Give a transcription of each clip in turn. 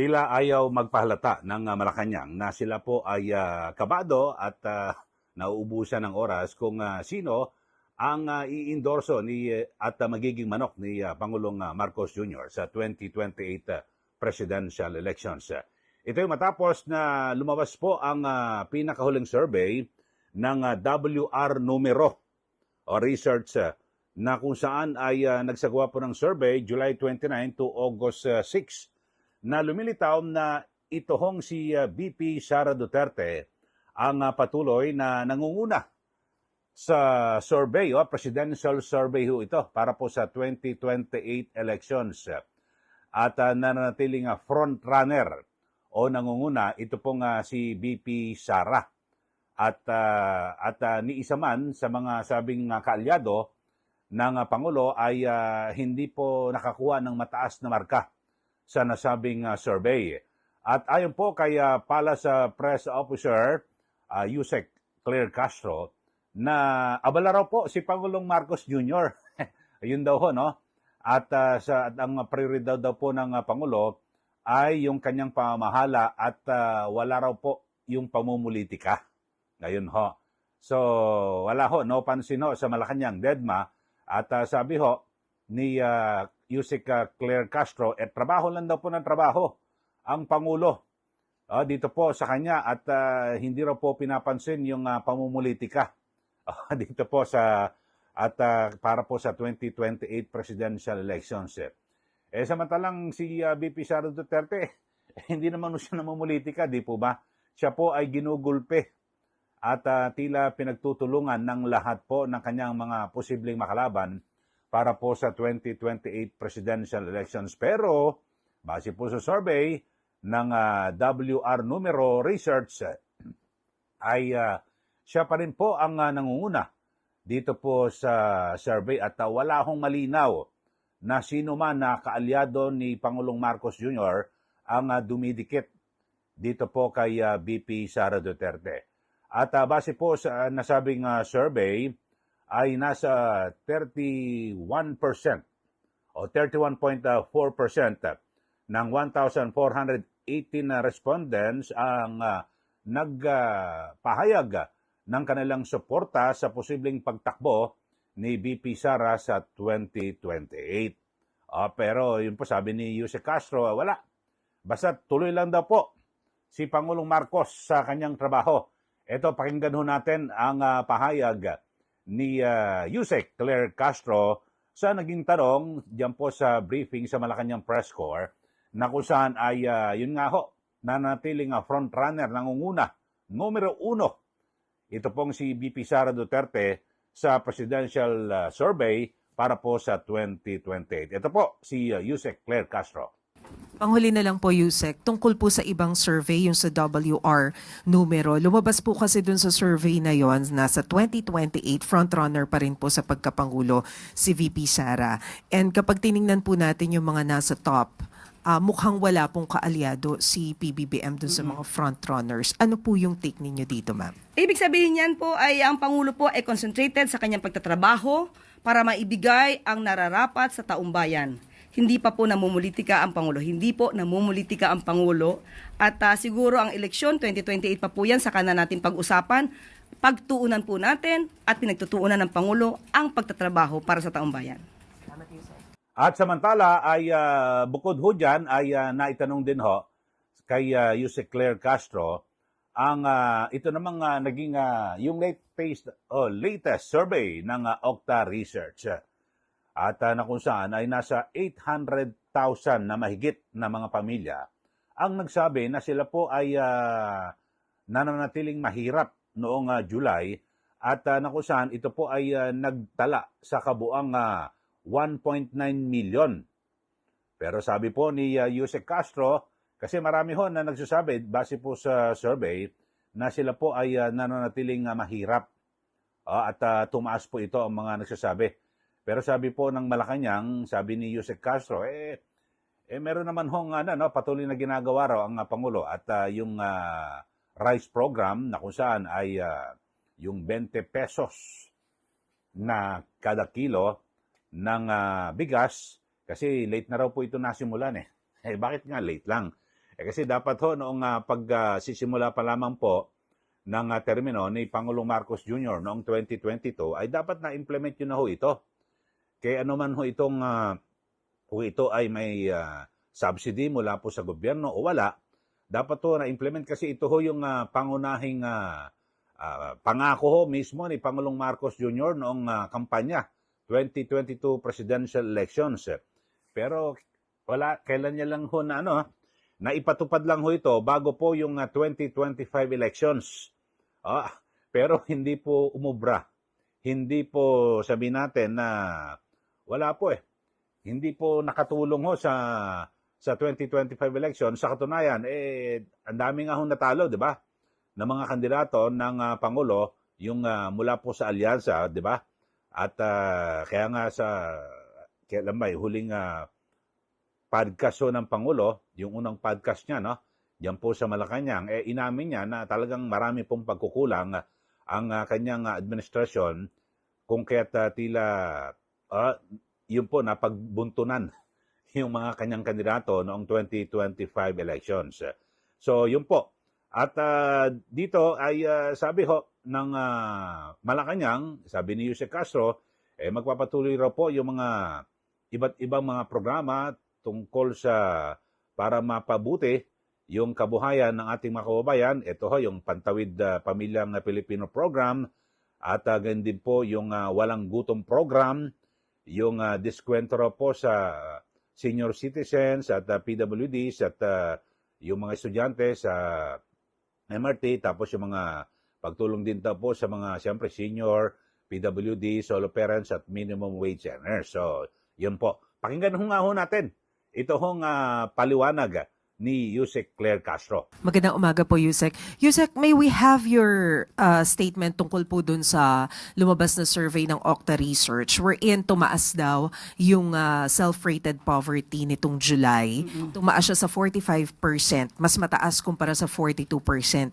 Tila ayaw magpahalata ng Malacanang na sila po ay kabado at nauubusan ng oras kung sino ang iindorso at magiging manok ni Pangulong Marcos Jr. sa 2028 presidential elections. Ito ay matapos na lumabas po ang pinakahuling survey ng WR numero o research na kung saan ay nagsagawa po ng survey July 29 to August 6 na lumilitaw na ito hong si VP Sara Duterte ang patuloy na nangunguna sa survey, presidential survey ho ito para po sa 2028 elections. At nananatiling front runner o nangunguna ito pong si VP Sara. At ni isa man sa mga sabing kaalyado ng Pangulo ay hindi po nakakuha ng mataas na marka sa nasabing survey. At ayon po kay Palace Press Officer Yusek Claire Castro na abala raw po si Pangulong Marcos Jr. Ayun daw ho, no? At ang prioridad daw po ng Pangulo ay yung kanyang pamamahala at wala raw po yung pamumulitika. Ngayon ho. So wala ho, no pansin ho sa Malacanang, Dedma. At sabi ho ni Yusek Claire Castro, trabaho lang daw po ng trabaho ang Pangulo dito po sa kanya at hindi raw po pinapansin yung pamumulitika dito po sa at para po sa 2028 presidential elections. Samantalang si VP Sara Duterte, hindi naman siya namumulitika, di po ba? Siya po ay ginugulpe at tila pinagtutulungan ng lahat po ng kanyang mga posibleng makalaban para po sa 2028 presidential elections. Pero, base po sa survey ng WR numero research, ay siya pa rin po ang nangunguna dito po sa survey at wala akong malinaw na sino man na kaalyado ni Pangulong Marcos Jr. ang dumidikit dito po kay VP Sara Duterte. At base po sa nasabing survey, ay nasa 31% o 31.4% ng 1,418 respondents ang nagpahayag ng kanilang suporta sa posibleng pagtakbo ni VP Sara sa 2028. Pero yun po sabi ni Yusek Castro, wala. Basta tuloy lang daw po si Pangulong Marcos sa kanyang trabaho. Ito, pakinggan ho natin ang pahayag ni Yusek Claire Castro sa naging tanong diyan po sa briefing sa Malacanang Press Corps na kung saan ay yun nga ho, nanatiling frontrunner, nangunguna, numero 1. Ito pong si VP Sara Duterte sa presidential survey para po sa 2028. Ito po si Yusek Claire Castro. Panghuli na lang po, Yusek, tungkol po sa ibang survey, yung sa WR numero. Lumabas po kasi dun sa survey na yon, nasa 2028, frontrunner pa rin po sa pagkapangulo si VP Sara. And kapag tiningnan po natin yung mga nasa top, mukhang wala pong kaalyado si PBBM dun sa mga frontrunners. Ano po yung take ninyo dito, ma'am? Ibig sabihin yan po ay ang Pangulo po ay concentrated sa kanyang pagtatrabaho para maibigay ang nararapat sa taumbayan. Hindi pa po namumulitika ang Pangulo. Hindi po namumulitika ang Pangulo. At siguro ang eleksyon, 2028 pa po yan, saka na natin pag-usapan. Pagtuunan po natin at pinagtutuunan ng Pangulo ang pagtatrabaho para sa taumbayan. At samantala ay bukod ho dyan ay naitanong din ho kay Yusek Claire Castro ang ito namang naging yung latest survey ng Okta Research. At na kung saan ay nasa 800,000 na mahigit na mga pamilya ang nagsabi na sila po ay nananatiling mahirap noong July at na kung saan ito po ay nagtala sa kabuang 1.9 million. Pero sabi po ni Yusek Castro, kasi marami ho na nagsasabi base po sa survey na sila po ay nananatiling mahirap at tumaas po ito ang mga nagsasabi. Pero sabi po ng Malacanang, sabi ni Yusek Castro, meron naman hong patuloy na ginagawa raw ang Pangulo at yung rice program na kung saan ay yung 20 pesos na kada kilo ng bigas kasi late na raw po ito nasimulan . Bakit nga late lang? Kasi dapat ho, noong pagsisimula pa lamang po ng termino ni Pangulong Marcos Jr. noong 2022, ay dapat na-implement yun na ho ito. Kaya ano man ho itong, kung ito ay may subsidy mula po sa gobyerno o wala, dapat ho na-implement kasi ito ho yung pangunahing pangako ho mismo ni Pangulong Marcos Jr. noong kampanya 2022 presidential elections. Pero wala, kailan niya lang ho na naipatupad lang ho ito bago po yung 2025 elections. Pero hindi po umubra. Hindi po sabihin natin na wala po Hindi po nakatulong ho sa 2025 elections. Sa katunayan, ang dami nga ho natalo, di ba? Ng mga kandidato ng Pangulo, yung mula po sa alyansa, di ba? At kaya nga kailan ba, huling podcast ng Pangulo, yung unang podcast niya, no? Diyan po sa Malacanang, inamin niya na talagang marami pong pagkukulang ang kanyang administrasyon kung kaya't tila yun po napagbuntunan yung mga kanyang kandidato noong 2025 elections. So yun po. At dito ay sabi ho ng Malacanang, sabi ni Yusek Castro, magpapatuloy raw po yung mga iba't ibang mga programa tungkol sa para mapabuti yung kabuhayan ng ating mga kababayan. Ito ho, yung Pantawid Pamilyang Pilipino Program at ganyan din po yung Walang Gutom Program, yung diskwento raw po sa senior citizens at PWDs at yung mga estudyante sa MRT, tapos yung mga pagtulong din po sa mga siyempre senior, PWD, solo parents at minimum wage earners. So, yun po. Pakinggan ho nga ho natin ito hong paliwanag ni Yusek Claire Castro. Magandang umaga po, Yusek. Yusek, may we have your statement tungkol po dun sa lumabas na survey ng Okta Research wherein tumaas daw yung self-rated poverty nitong July. Tumaas siya sa 45%, mas mataas kumpara sa 42%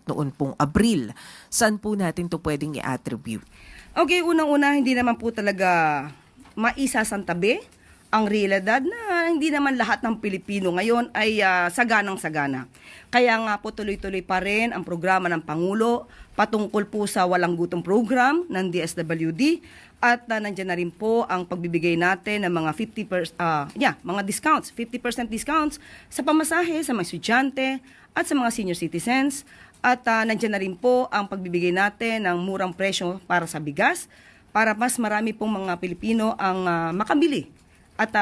noon pong Abril. Saan po natin to pwedeng i-attribute? Okay, unang-una, hindi naman po talaga maisasantabi ang realidad na hindi naman lahat ng Pilipino ngayon ay saganang-sagana. Kaya nga po tuloy-tuloy pa rin ang programa ng Pangulo patungkol po sa Walang Gutom Program ng DSWD at nandiyan na rin po ang pagbibigay natin ng mga mga discounts, 50% discounts sa pamasahe sa mga estudyante at sa mga senior citizens. At nandiyan na rin po ang pagbibigay natin ng murang presyo para sa bigas para mas marami pong mga Pilipino ang makabili at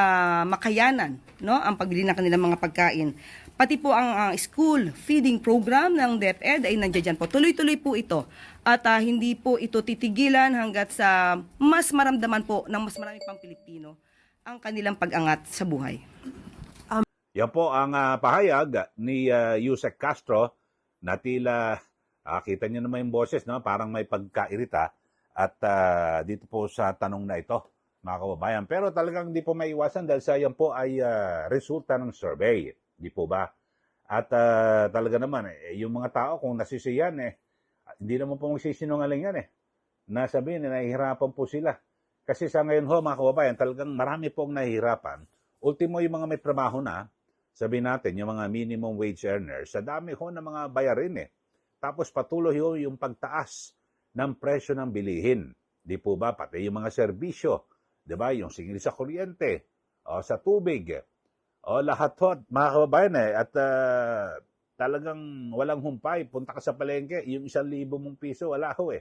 makayanan, no, ang pagbili ng kanilang mga pagkain. Pati po ang school feeding program ng DepEd ay nandiyan po. Tuloy-tuloy po ito. At hindi po ito titigilan hanggat sa mas maramdaman po ng mas marami pang Pilipino ang kanilang pag-angat sa buhay. Yan po ang pahayag ni Yusek Castro na tila, kita niyo naman yung boses, no? Parang may pagkairita at dito po sa tanong na ito, mga kababayan. Pero talagang hindi po maiwasan dahil sa yan po ay resulta ng survey. Di po ba? At talaga naman, yung mga tao kung nasisiyan, hindi naman po magsisinungaling yan na sabihin na nahihirapan po sila. Kasi sa ngayon ho, mga kababayan, talagang marami pong nahihirapan. Ultimo yung mga may trabaho na, sabihin natin, yung mga minimum wage earners, sa dami ho ng mga bayarin Tapos patuloy ho yung pagtaas ng presyo ng bilihin. Di po ba? Pati yung mga serbisyo. Diba? Yung singil sa kuryente, o sa tubig, o lahat ho, mga kababayan at talagang walang humpay. Punta ka sa palengke, yung 1,000 mong piso, wala ho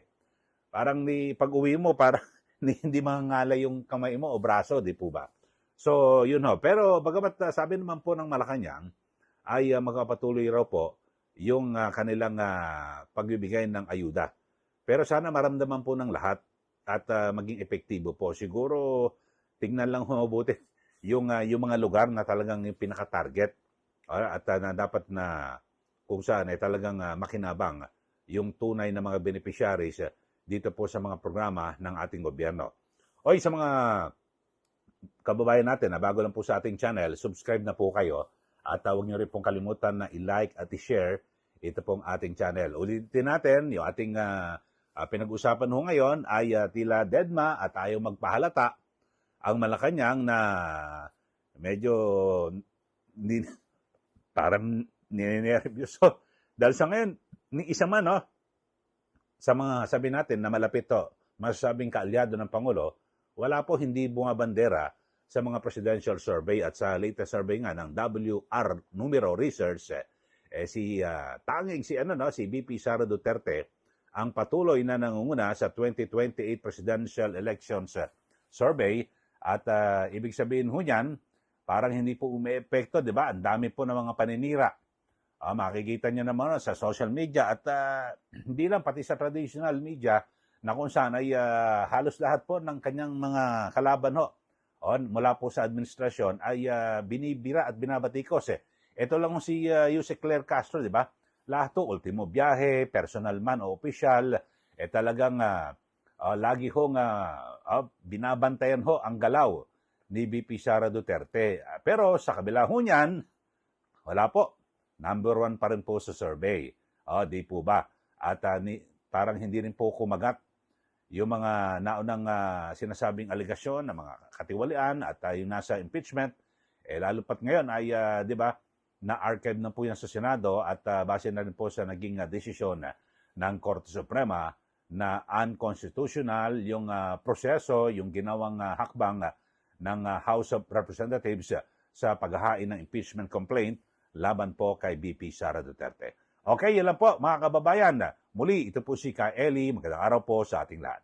Parang pag-uwi mo, parang hindi mangangalay yung kamay mo o braso, di po ba? So, yun ho. Pero bagamat sabi naman po ng Malacanang, ay magpapatuloy raw po yung kanilang pagbibigay ng ayuda. Pero sana maramdaman po ng lahat at maging epektibo po. Siguro, tingnan lang mabuti yung mga lugar na talagang yung pinaka-target at na dapat na kung saan ay talagang makinabang yung tunay na mga beneficiaries dito po sa mga programa ng ating gobyerno. Oy, sa mga kababayan natin na bago lang po sa ating channel, subscribe na po kayo at huwag niyo rin pong kalimutan na i-like at i-share ito pong ating channel. Ulitin natin, yung ating pinag-usapan ho ngayon ay tila deadma at ayaw magpahalata ang Malacanang na medyo parang ninenervyuso. Dahil sa ngayon, ni isa man, no, sa mga sabi natin na malapit to, masasabing kaalyado ng Pangulo, wala po hindi bumabandera sa mga presidential survey at sa latest survey nga ng WR Numero Research, tanging si VP Sara Duterte ang patuloy na nangunguna sa 2028 presidential elections survey at ibig sabihin ho niyan, parang hindi po umeepekto, di ba? Ang dami po ng mga paninira. Makikita niyo naman sa social media at hindi lang, pati sa traditional media na kung saan ay halos lahat po ng kanyang mga kalaban ho mula po sa administrasyon ay binibira at binabatikos. Ito lang si Yusek Claire Castro, di ba? Lahat to, ultimo biyahe, personal man o opisyal, talagang lagi hong binabantayan ho ang galaw ni VP Sara Duterte. Pero sa kabila ho niyan, wala po. Number 1 pa rin po sa survey. Di po ba? At parang hindi rin po kumagat yung mga naunang sinasabing aligasyon ng mga katiwalian at yung nasa impeachment. Lalo pat ngayon ay, di ba, na-archive na po yan sa Senado at base na rin po sa naging desisyon ng Korte Suprema na unconstitutional yung proseso, yung ginawang hakbang ng House of Representatives sa paghahain ng impeachment complaint laban po kay VP Sara Duterte. Okay, yan lang po mga kababayan. Muli, ito po si Ka Eli. Magandang araw po sa ating lahat.